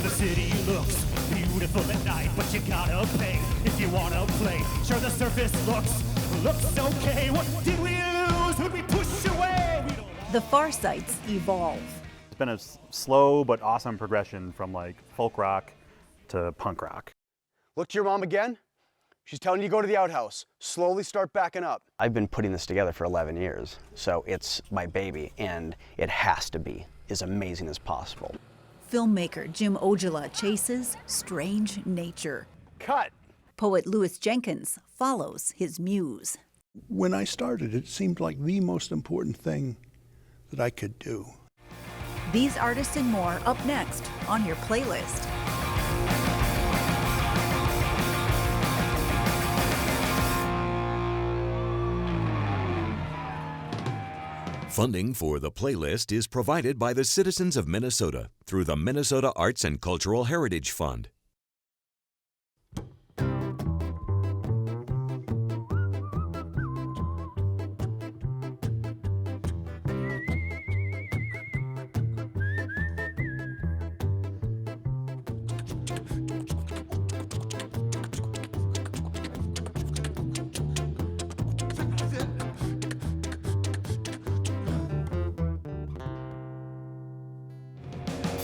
the city looks beautiful at night, but you gotta pay if you wanna play. Sure, the surface looks okay. What did we lose? Who'd we push away? The Farsights evolve. It's been a slow but awesome progression from like folk rock to punk rock. Look to your mom again. She's telling you to go to the outhouse. Slowly start backing up. I've been putting this together for 11 years, so it's my baby, and it has to be as amazing as possible. Filmmaker Jim Ojala chases strange nature. Cut! Poet Jenkins follows his muse. When I started, it seemed like the most important thing that I could do. These artists and more up next on your playlist. Funding for the playlist is provided by the citizens of Minnesota through the Minnesota Arts and Cultural Heritage Fund.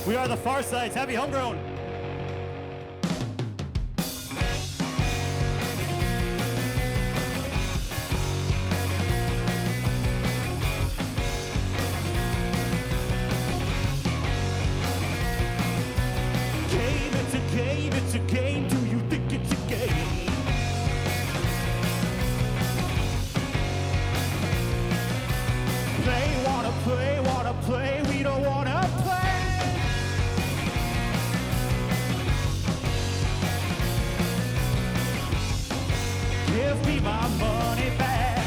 We are the Farsights. Happy homegrown. Game, it's a game, it's a game. Do you think it's a game? Wanna play, we don't wanna play. Give me my money back,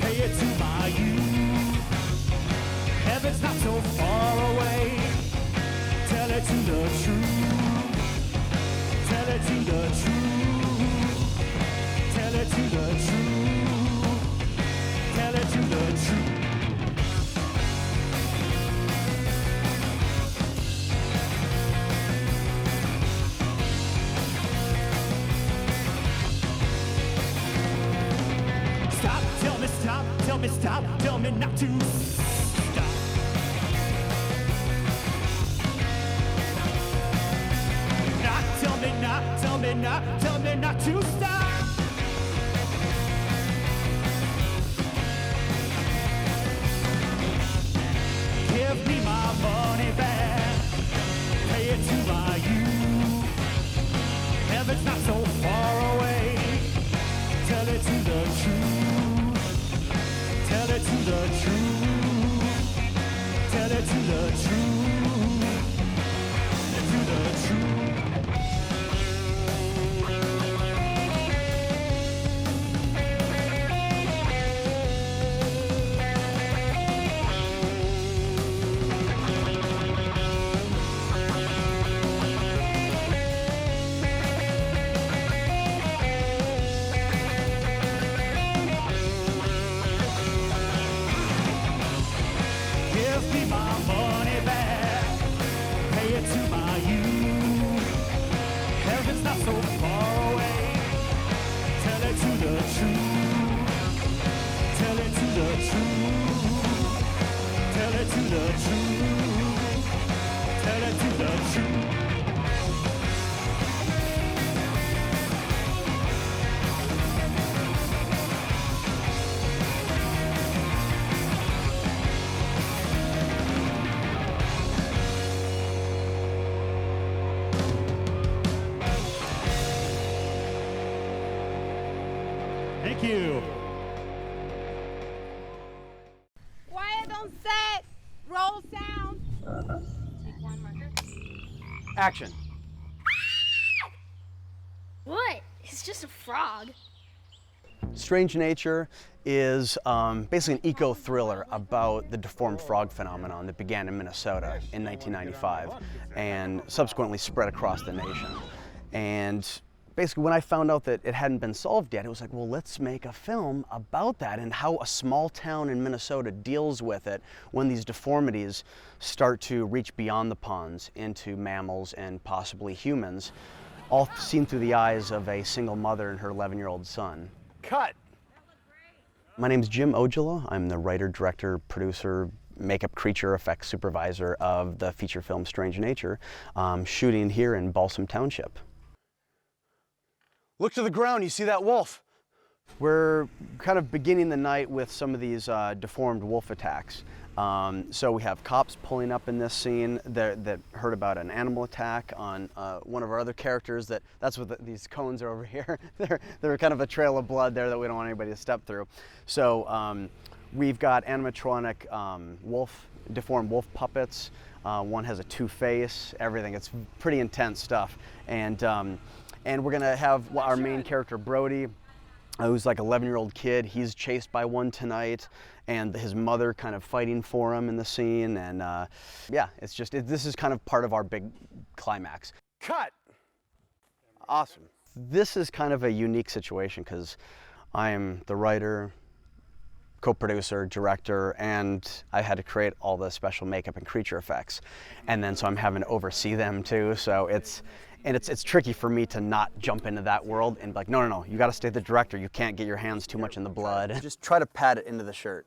pay it to my youth. Heaven's not so far away, tell it to the truth. Tell it to the truth. Tell it to the truth. Tell it to the truth. Stop, tell me not to stop. Tell me not to stop. Give me my money back, pay it to my youth. Heaven's not so far away, tell it to the truth. Tell it to the truth. Tell it to the truth. To the truth. Give me my money back, pay it to my youth. Heaven's not so far away, tell it to the truth. Tell it to the truth. Tell it to the truth. Tell it to the truth. Thank you. Quiet on set. Roll sound. Take one marker. Action. What? It's just a frog. Strange Nature is basically an eco-thriller about the deformed frog phenomenon that began in Minnesota in 1995 and subsequently spread across the nation. And basically when I found out that it hadn't been solved yet, it was like, well, let's make a film about that and how a small town in Minnesota deals with it when these deformities start to reach beyond the ponds into mammals and possibly humans, all seen through the eyes of a single mother and her 11-year-old son. Cut! My name's Jim Ojala. I'm the writer, director, producer, makeup creature effects supervisor of the feature film Strange Nature, shooting here in Balsam Township. Look to the ground, you see that wolf? We're kind of beginning the night with some of these deformed wolf attacks. So we have cops pulling up in this scene that heard about an animal attack on one of our other characters. That's what these cones are over here. they're kind of a trail of blood there that we don't want anybody to step through. So we've got animatronic deformed wolf puppets. One has a two-face, everything. It's pretty intense stuff. And we're gonna have our main character, Brody, who's like an 11-year-old kid. He's chased by one tonight, and his mother kind of fighting for him in the scene. And yeah, this is kind of part of our big climax. Cut! Awesome. This is kind of a unique situation because I am the writer, co-producer, director, and I had to create all the special makeup and creature effects. And then so I'm having to oversee them too. So it's tricky for me to not jump into that world and be like, no, you gotta stay the director. You can't get your hands too much in the blood. Just try to pat it into the shirt.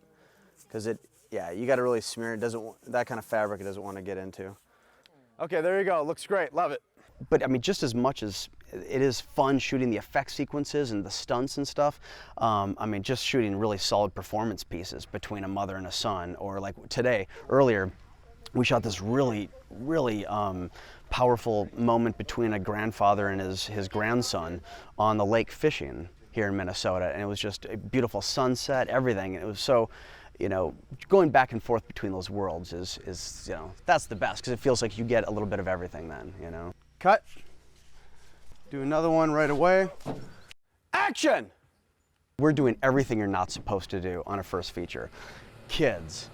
Because you gotta really smear it. That kind of fabric it doesn't want to get into. Okay, there you go, looks great, love it. But I mean, just as much as it is fun shooting the effect sequences and the stunts and stuff, I mean, just shooting really solid performance pieces between a mother and a son, or like earlier, we shot this really powerful moment between a grandfather and his grandson on the lake fishing here in Minnesota, and it was just a beautiful sunset, everything, and it was so, going back and forth between those worlds is that's the best, because it feels like you get a little bit of everything then, Cut. Do another one right away. Action! We're doing everything you're not supposed to do on a first feature. Kids,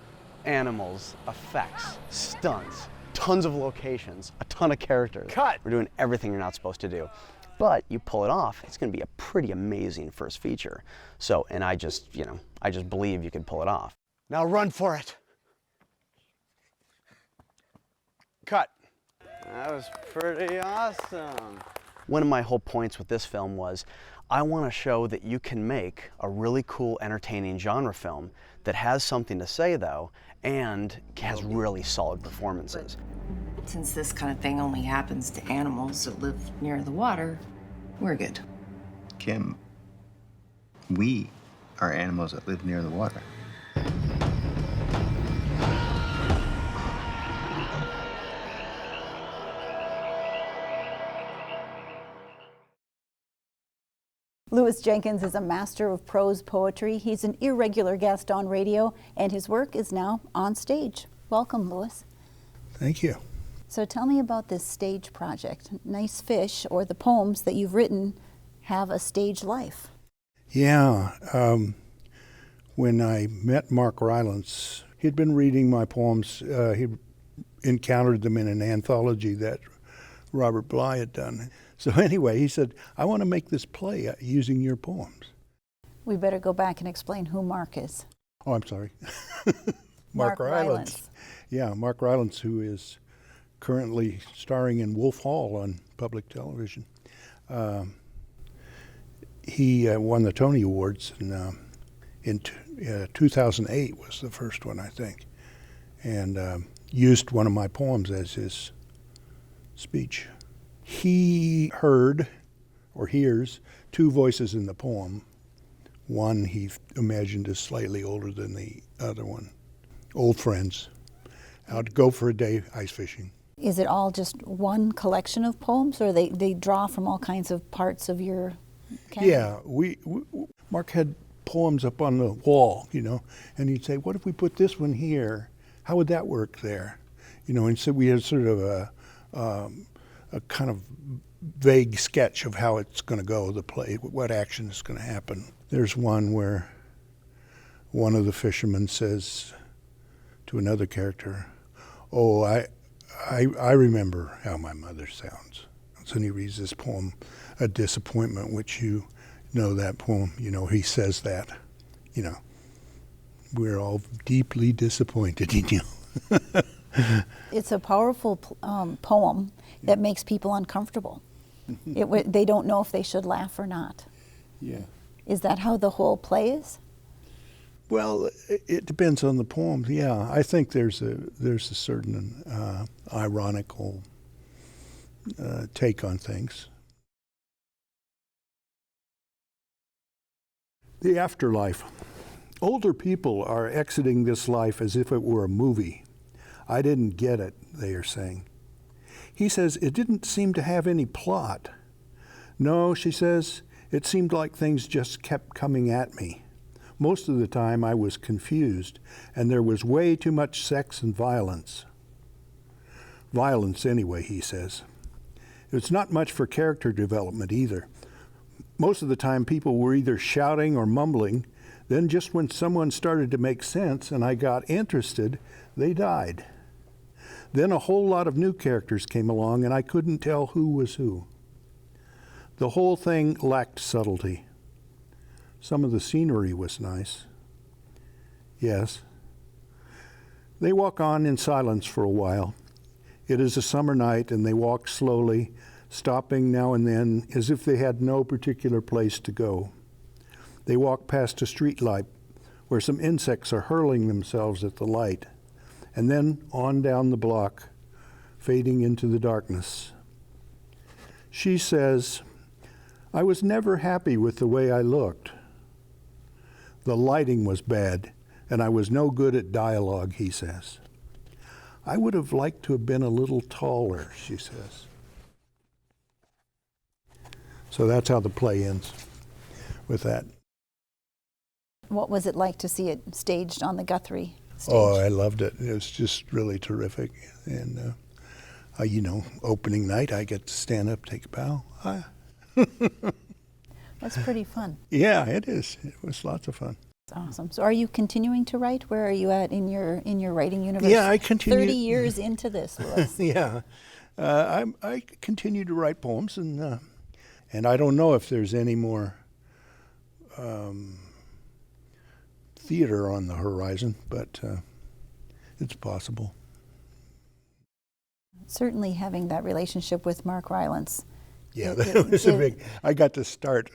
animals, effects, stunts, tons of locations, a ton of characters. Cut! We're doing everything you're not supposed to do. But you pull it off, it's gonna be a pretty amazing first feature. So, and I just believe you can pull it off. Now run for it. Cut. That was pretty awesome. One of my whole points with this film was, I want to show that you can make a really cool, entertaining genre film that has something to say though, and has really solid performances. Since this kind of thing only happens to animals that live near the water, we're good. Kim, we are animals that live near the water. Louis Jenkins is a master of prose poetry. He's an irregular guest on radio, and his work is now on stage. Welcome, Louis. Thank you. So tell me about this stage project. Nice Fish, or the poems that you've written, have a stage life. Yeah. When I met Mark Rylance, he'd been reading my poems. He'd encountered them in an anthology that Robert Bly had done. So anyway, he said, I want to make this play using your poems. We better go back and explain who Mark is. Oh, I'm sorry. Mark Rylance. Yeah, Mark Rylance, who is currently starring in Wolf Hall on public television. He won the Tony Awards in 2008 was the first one, I think, and used one of my poems as his speech. He heard, or hears, two voices in the poem. One he imagined is slightly older than the other one. Old friends, out to go for a day ice fishing. Is it all just one collection of poems, or they draw from all kinds of parts of your canon? Yeah, Mark had poems up on the wall, and he'd say, what if we put this one here? How would that work there? And so we had sort of a kind of vague sketch of how it's going to go, the play, what action is going to happen. There's one where one of the fishermen says to another character, oh, I remember how my mother sounds. Rylance, and he reads this poem, A Disappointment, which you know that poem, he says that, we're all deeply disappointed in you. It's a powerful poem that makes people uncomfortable. They don't know if they should laugh or not. Yeah. Is that how the whole play is? Well, it depends on the poem. Yeah, I think there's a certain ironical take on things. The afterlife. Older people are exiting this life as if it were a movie. I didn't get it, they are saying. He says, it didn't seem to have any plot. No, she says, it seemed like things just kept coming at me. Most of the time I was confused, and there was way too much sex and violence. Violence anyway, he says. It's not much for character development either. Most of the time people were either shouting or mumbling, then just when someone started to make sense and I got interested, they died. Then a whole lot of new characters came along and I couldn't tell who was who. The whole thing lacked subtlety. Some of the scenery was nice. Yes. They walk on in silence for a while. It is a summer night and they walk slowly, stopping now and then as if they had no particular place to go. They walk past a street light where some insects are hurling themselves at the light, and then on down the block, fading into the darkness. She says, I was never happy with the way I looked. The lighting was bad, and I was no good at dialogue, he says. I would have liked to have been a little taller, she says. So that's how the play ends, with that. What was it like to see it staged on the Guthrie stage? Oh, I loved it. It was just really terrific. And, opening night, I get to stand up, take a bow. That's pretty fun. Yeah, it is. It was lots of fun. That's awesome. So are you continuing to write? Where are you at in your writing universe? Yeah, I continue. 30 years into this, Louis. Yeah. I continue to write poems, and I don't know if there's any more theater on the horizon, but it's possible. Certainly having that relationship with Mark Rylance. Yeah, that was a big, I got to start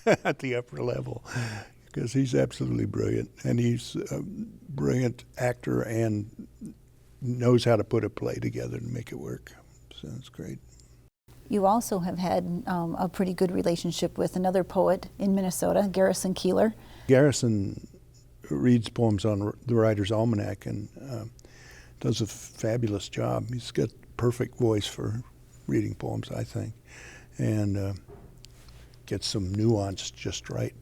at the upper level because he's absolutely brilliant, and he's a brilliant actor and knows how to put a play together and make it work. So it's great. You also have had a pretty good relationship with another poet in Minnesota, Garrison Keillor. Garrison reads poems on the Writer's Almanac and does a fabulous job. He's got perfect voice for reading poems, I think, and gets some nuance just right.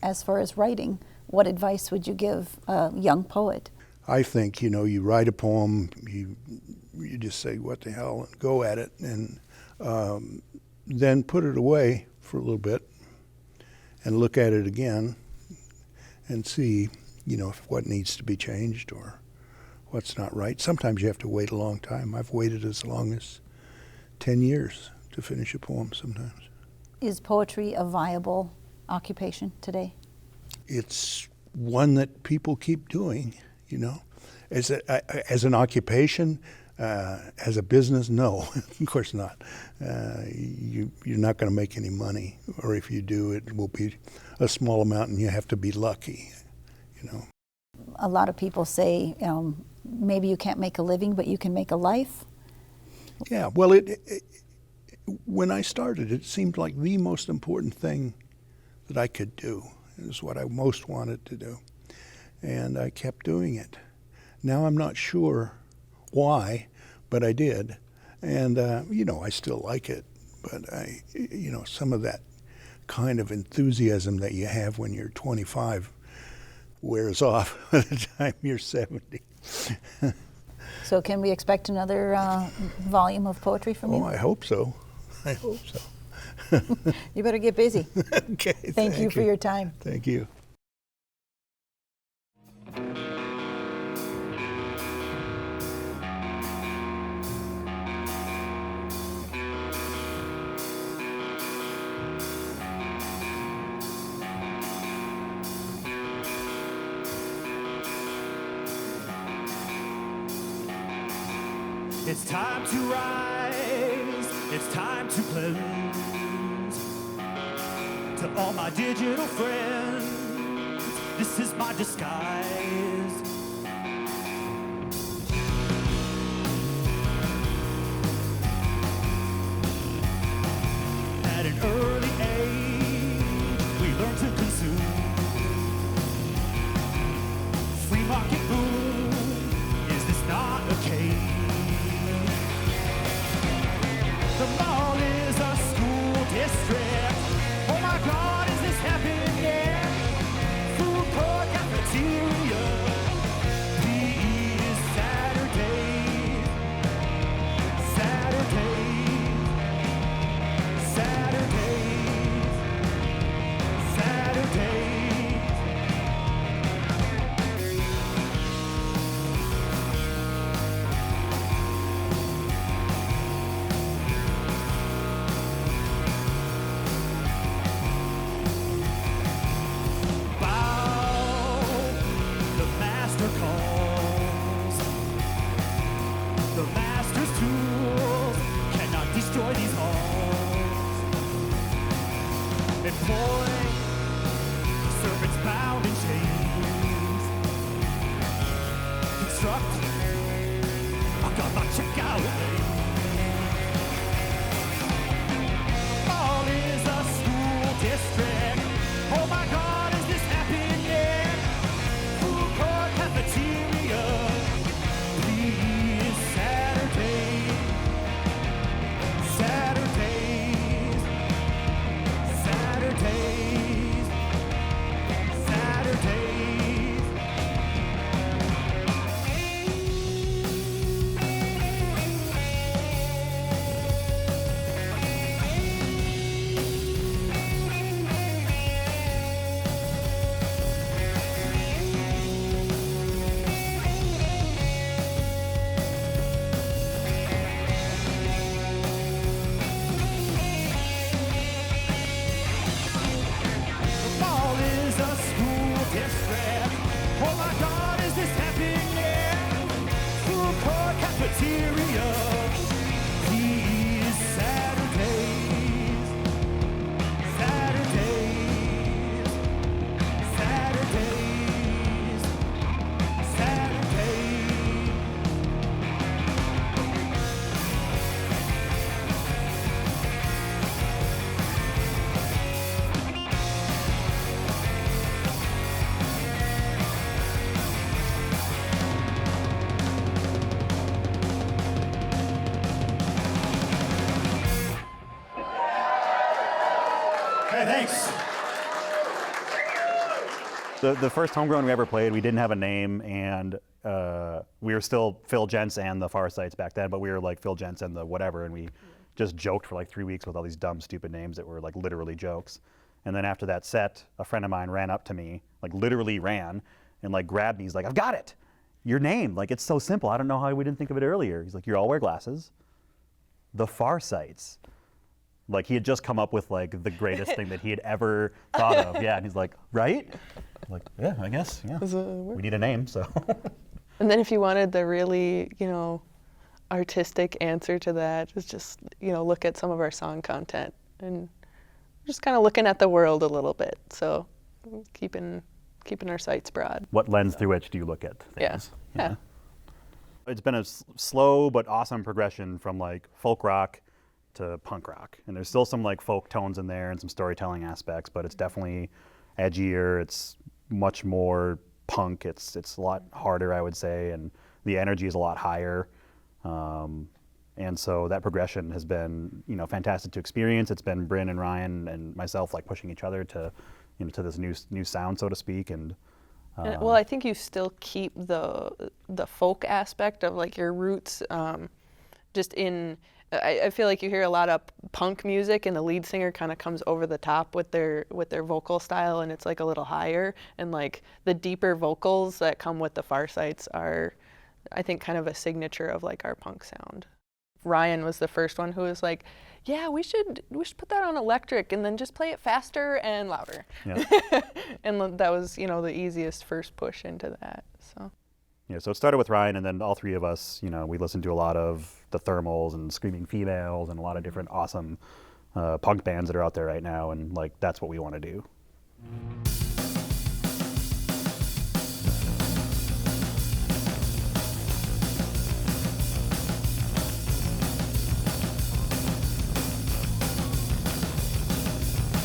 As far as writing, what advice would you give a young poet? I think, you write a poem, you just say, what the hell, and go at it, and then put it away for a little bit and look at it again and see, what needs to be changed or what's not right. Sometimes you have to wait a long time. I've waited as long as 10 years to finish a poem sometimes. Is poetry a viable occupation today? It's one that people keep doing, As an occupation, as a business, no, of course not. You're not going to make any money, or if you do, it will be a small amount, and you have to be lucky, A lot of people say, maybe you can't make a living, but you can make a life. Yeah, well, when I started, it seemed like the most important thing that I could do. It was what I most wanted to do, and I kept doing it. Now I'm not sure why, but I did. And, I still like it, but some of that kind of enthusiasm that you have when you're 25 wears off by the time you're 70. So can we expect another volume of poetry from you? Oh, I hope so. I hope so. You better get busy. Okay. Thank you for your time. Thank you. It's time to rise, it's time to close. To all my digital friends, this is my disguise. At an early age, we learn to consume. Free market boom, is this not a cage? The mall is a school district. Oh my God, is this happening? Food court, cafeteria. PE is Saturday. Saturday. Saturdays. Saturdays. Bow, the master calls. The master's tools cannot destroy these halls. Employ servants bound in chains. Construct, I got my checkout lane. Mall is a school district. Oh my God, is this happening? Food court, cafeteria. Please, Saturday. Saturdays. Saturdays. Saturdays. The mall is a school district. Oh my God, is this happening? Food court, cafeteria. Please, Saturdays. Saturdays. Saturdays. Saturdays. Hey, thanks. The first homegrown we ever played, we didn't have a name, and we were still Phil Gents and the Farsights back then, but we were like Phil Gents and the whatever, and we just joked for like 3 weeks with all these dumb, stupid names that were like literally jokes. And then after that set, a friend of mine ran up to me, like literally ran, and like grabbed me. He's like, "I've got it. Your name. Like, it's so simple. I don't know how we didn't think of it earlier." He's like, "You all wear glasses. The Farsights." Like, he had just come up with like the greatest thing that he had ever thought of. Yeah, and he's like, "Right?" I'm like, "Yeah, I guess. Yeah. We need a name, so." And then if you wanted the really, artistic answer to that, is just, look at some of our song content and just kind of looking at the world a little bit. So keeping our sights broad. What lens through which do you look at things? Yeah. It's been a slow but awesome progression from like folk rock to punk rock. And there's still some like folk tones in there and some storytelling aspects, but it's definitely edgier. It's much more punk. It's a lot harder, I would say, and the energy is a lot higher. And so that progression has been, fantastic to experience. It's been Bryn and Ryan and myself like pushing each other to, to this new sound, so to speak. And well, I think you still keep the folk aspect of like your roots, just in. I feel like you hear a lot of punk music, and the lead singer kind of comes over the top with their vocal style, and it's like a little higher. And like the deeper vocals that come with the Farsights are, I think, kind of a signature of like our punk sound. Ryan was the first one who was like, "Yeah, we should put that on electric and then just play it faster and louder." Yeah. And that was, the easiest first push into that. So. Yeah, so it started with Ryan, and then all three of us, we listened to a lot of the Thermals and Screaming Females and a lot of different awesome punk bands that are out there right now, and like that's what we want to do.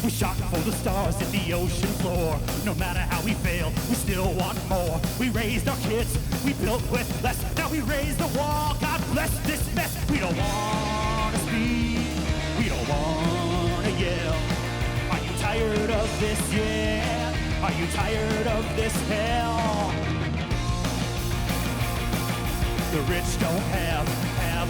We shot for the stars in the ocean floor. No matter how we fail, we still want more. We raised our kids, we built with less. Now we raise the wall, God bless this mess. We don't want to speak, we don't want to yell. Are you tired of this, yeah? Are you tired of this hell? The rich don't have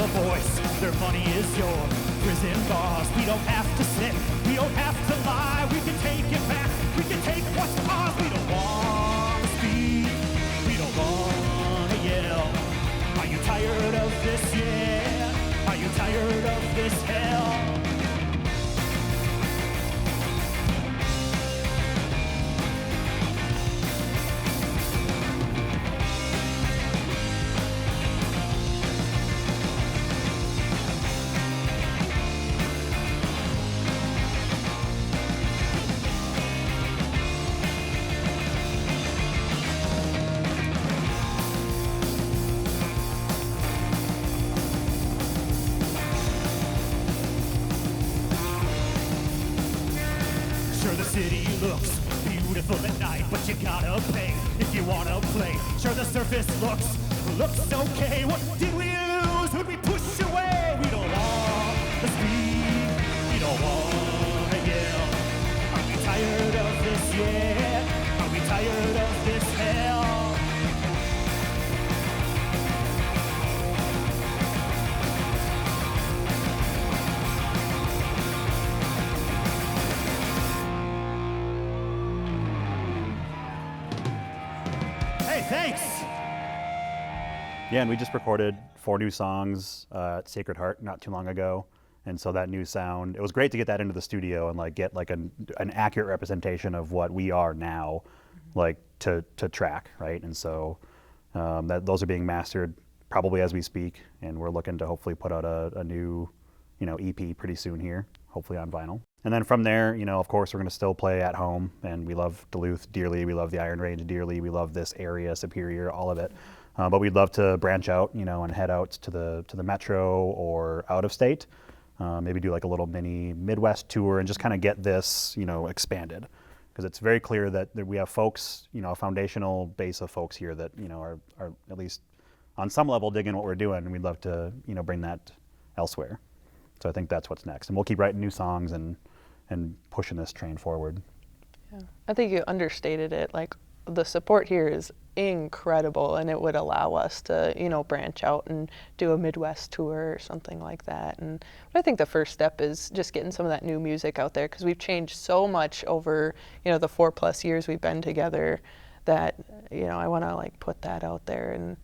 a voice. Their money is your prison bars. We don't have to sit, we don't have to lie. We can take it back, we can take what's ours. We don't want to speak, we don't want to yell. Are you tired of this, yeah? Are you tired of this hell? At night, but you gotta pay if you wanna play. Sure, the surface looks okay. What did we lose? Who'd we push away? We don't want to speak, we don't want to yell. Are we tired of this, yeah? Are we tired of this hell? Thanks. Yeah, and we just recorded 4 new songs at Sacred Heart not too long ago, and so that new sound, it was great to get that into the studio and like get like an accurate representation of what we are now, like to track, right? And so those are being mastered probably as we speak, and we're looking to hopefully put out a new EP pretty soon here, hopefully on vinyl. And then from there, of course, we're going to still play at home, and we love Duluth dearly, we love the Iron Range dearly, we love this area, Superior, all of it. But we'd love to branch out, and head out to the metro or out of state, maybe do like a little mini Midwest tour and just kind of get this, expanded. Because it's very clear that we have folks, a foundational base of folks here that, are at least on some level digging what we're doing, and we'd love to, bring that elsewhere. So I think that's what's next. And we'll keep writing new songs and pushing this train forward. Yeah. I think you understated it. Like, the support here is incredible, and it would allow us to, branch out and do a Midwest tour or something like that. And I think the first step is just getting some of that new music out there, because we've changed so much over, the 4+ years we've been together that, I want to like put that out there and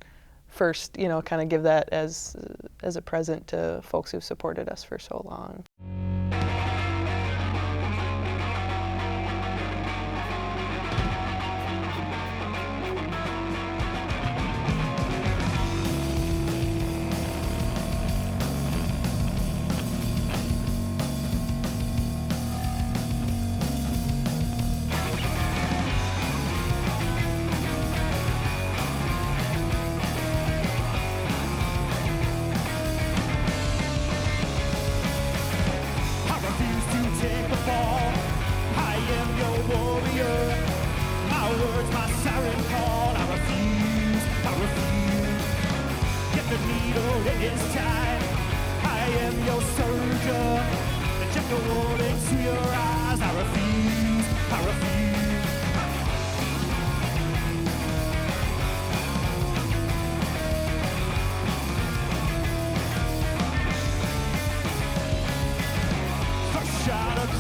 first, kind of give that as a present to folks who've supported us for so long.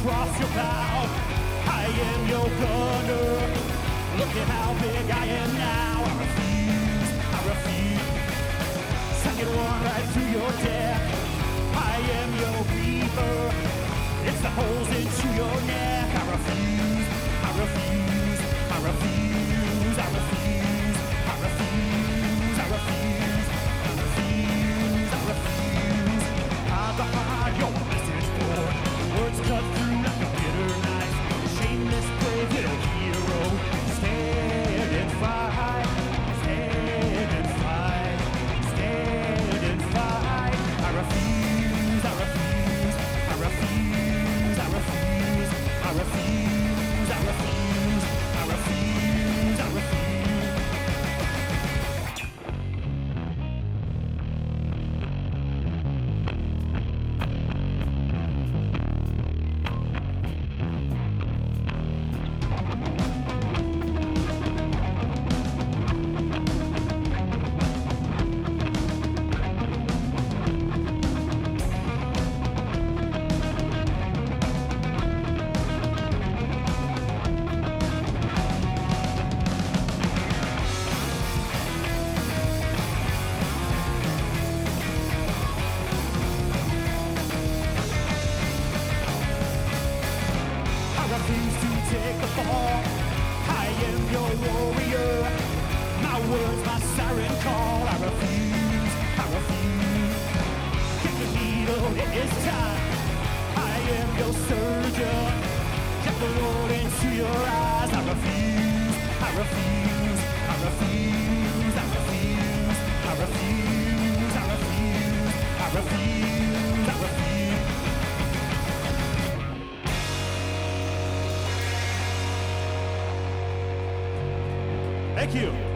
Across your bow, I am your gunner. Look at how big I am now. I refuse. Send it one right through your deck. I am your reaper. It's the holes into your neck. I refuse. I refuse. I refuse. I refuse. I refuse. your message board. Words cut through like a bitter knife. Shameless, brave little hero. Stand and fight. Stand and fight. Stand and fight. I refuse. I refuse. I refuse. I refuse. I refuse. I refuse. I refuse. I refuse. Thank you.